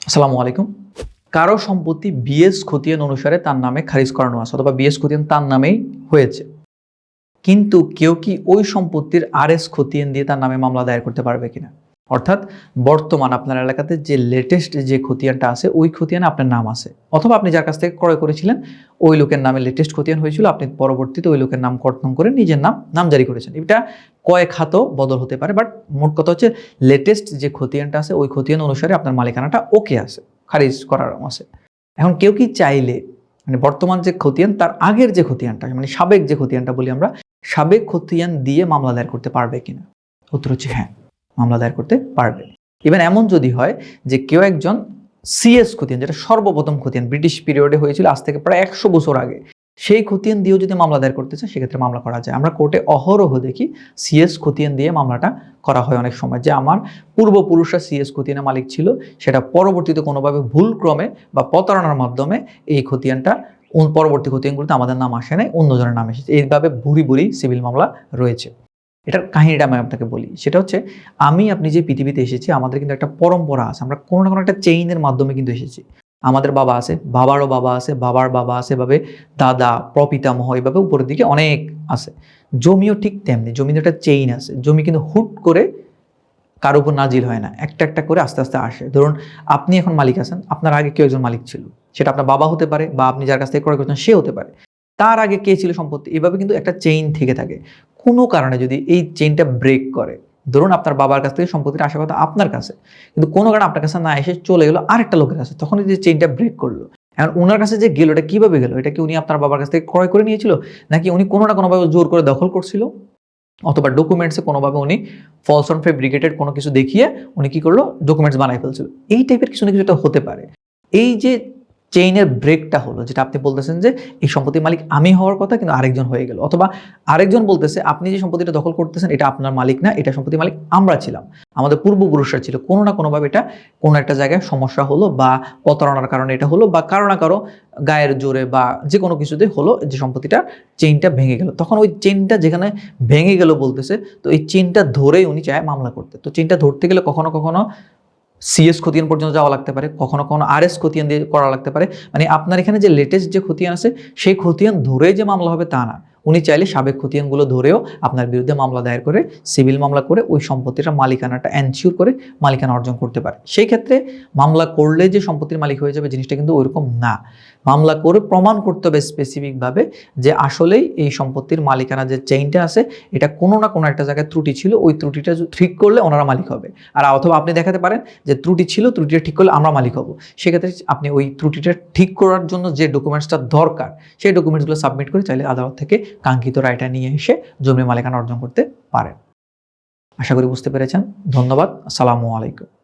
আসসালামু আলাইকুম। কারো সম্পত্তি বিএস খতিয়ান অনুসারে তার নামে খারিজ করানো আছে অথবা বিএস খতিয়ান তার নামেই হয়েছে, কিন্তু কেউ কি ওই সম্পত্তির আরএস খতিয়ান দিয়ে তার নামে মামলা দায়ের করতে পারবে কিনা? অর্থাৎ বর্তমান আপনার এলাকাতে যে লেটেস্ট যে খতিয়ানটা আছে ওই খতিয়ানে আপনার নাম আছে, অথবা আপনি যার কাছ থেকে ক্রয় করেছিলেন ওই লোকের নামে লেটেস্ট খতিয়ান হয়েছিল, আপনি পরবর্তীতে ওই লোকের নাম কর্তন করে নিজের নামজারি করেছেন। এটা কয়েক হাতও বদল হতে পারে, বাট মোট কথা হচ্ছে লেটেস্ট যে খতিয়ানটা আছে ওই খতিয়ান অনুসারে আপনার মালিকানাটা ওকে আছে, খারিজ করার আছে। এখন কেউ কি চাইলে মানে বর্তমান যে খতিয়ান তার আগের যে খতিয়ানটা মানে সাবেক যে খতিয়ানটা বলি আমরা, সাবেক খতিয়ান দিয়ে মামলা দায়ের করতে পারবে কিনা? উত্তর হচ্ছে হ্যাঁ, মামলা দায়ের করতে পারবে। ইভেন এমন যদি হয় যে কেউ একজন সিএস খতিয়ান, যেটা সর্বপ্রথম খতিয়ান ব্রিটিশ পিরিয়ডে হয়েছিল আজ থেকে প্রায় 100 বছর আগে, সেই খতিয়ান দিয়েও যদি মামলা দায়ের করতে চায় সেক্ষেত্রে মামলা করা যায়। আমরা কোর্টে অহরহ দেখি সিএস খতিয়ান দিয়ে মামলাটা করা হয় অনেক সময়, যে আমার পূর্বপুরুষরা সিএস খতিয়ানের মালিক ছিল, সেটা পরবর্তীতে কোনোভাবে ভুলক্রমে বা প্রতারণার মাধ্যমে এই খতিয়ানটা পরবর্তী খতিয়ানগুলোতে আমাদের নাম আসে নাই, অন্যজনের নাম এসেছে। এইভাবে ভুরি ভুরি সিভিল মামলা রয়েছে। এটার কাহিনীটা আমি আপনাকে বলি। সেটা হচ্ছে, আপনি যে পৃথিবীতে এসেছি আমাদের কিন্তু একটা পরম্পরা আছে, আমরা কোনো না কোনো একটা চেইনের মাধ্যমে কিন্তু এসেছি। আমাদের বাবা আছে, বাবারও বাবা আছে, বাবার বাবা আছে, এভাবে দাদা, প্রপিতামহ, এভাবে উপরের দিকে অনেক আছে। জমিও ঠিক তেমনি, জমির একটা চেইন আছে। জমি কিন্তু হুট করে কারো উপর নাজিল হয় না, একটা একটা করে আস্তে আস্তে আসে। ধরুন আপনি এখন মালিক আছেন, আপনার আগে কেউ একজন মালিক ছিল, সেটা আপনার বাবা হতে পারে বা আপনি যার কাছ থেকে ক্রয় করছেন সে হতে পারে, তার আগে কে ছিল সম্পত্তি, এভাবে কিন্তু একটা চেইন থেকে থাকে। কোনো কারণে যদি এই চেইনটা ব্রেক করে, ধরুন আপনার বাবার কাছ থেকে সম্পত্তিটা আসার কথা আপনার কাছে, কিন্তু কোনো কারণে আপনার কাছে না এসে চলে গেলো আরেকটা লোকের কাছে, তখন যদি চেইনটা ব্রেক করলো, এখন ওনার কাছে যে গেলো এটা কিভাবে গেলো? এটা কি উনি আপনার বাবার কাছ থেকে ক্রয় করে নিয়েছিল, নাকি উনি কোনো না কোনোভাবে জোর করে দখল করছিল, অথবা ডকুমেন্টসে কোনোভাবে উনি ফলস অন ফেব্রিকেটেড কোনো কিছু দেখিয়ে উনি কি করলো, ডকুমেন্টস বানাই ফেলছিল? এই টাইপের কিছু না কিছু একটা হতে পারে। এই যে চেইনের ব্রেকটা হলো, যেটা আপনি বলতেছেন যে এই সম্পত্তির মালিক আমি হওয়ার কথা কিন্তু আরেকজন হয়ে গেল, অথবা আরেকজন বলতেছে আপনি যে সম্পত্তিটা দখল করতেছেন এটা আপনার মালিক না, এটা সম্পত্তির মালিক আমরা ছিলাম, আমাদের পূর্বপুরুষরা ছিল। কোনো না কোনোভাবে এটা কোনো একটা জায়গায় সমস্যা হলো, বা প্রতারণার কারণে এটা হলো, বা কারো না কারো গায়ের জোরে বা যে কোনো কিছুতে হলো, যে সম্পত্তিটা চেইনটা ভেঙে গেল। তখন ওই চেইনটা যেখানে ভেঙে গেল বলতেছে, তো এই চেইনটা ধরেই উনি চায় মামলা করতে। তো চেইনটা ধরতে গেলে কখনো কখনো সিএস খতিয়ান পর্যন্ত যাওয়া লাগতে পারে, কখনো কখনো আরএস খতিয়ান দিয়ে করা লাগতে পারে। মানে আপনার এখানে যে লেটেস্ট যে খতিয়ান আছে সেই খতিয়ান ধরেই যে মামলা হবে তা না, উনি চাইলে সাবেক খতিয়ানগুলো ধরেও আপনার বিরুদ্ধে মামলা দায়ের করে, সিভিল মামলা করে ওই সম্পত্তিটা মালিকানাটা এনশিওর করে মালিকানা অর্জন করতে পারে। সেই ক্ষেত্রে মামলা করলে যে সম্পত্তির মালিক হয়ে যাবে জিনিসটা কিন্তু ওইরকম না। মামলা করে প্রমাণ করতে হবে স্পেসিফিকভাবে যে আসলেই এই সম্পত্তির মালিকানা যে চেইনটা আছে এটা কোনো না কোনো একটা জায়গায় ত্রুটি ছিল, ওই ত্রুটিটা ঠিক করলে ওনারা মালিক হবে। আর অথবা আপনি দেখাতে পারেন যে ত্রুটি ছিল, ত্রুটিটা ঠিক করলে আমরা মালিক হব। সেক্ষেত্রে আপনি ওই ত্রুটিটা ঠিক করার জন্য যে ডকুমেন্টসটা দরকার সেই ডকুমেন্টসগুলো সাবমিট করে চাইলে আদালত থেকে কাঙ্ক্ষিত রায়টা নিয়ে এসে জমির মালিকানা অর্জন করতে পারেন। আশা করি বুঝতে পেরেছেন। ধন্যবাদ। আসসালামু আলাইকুম।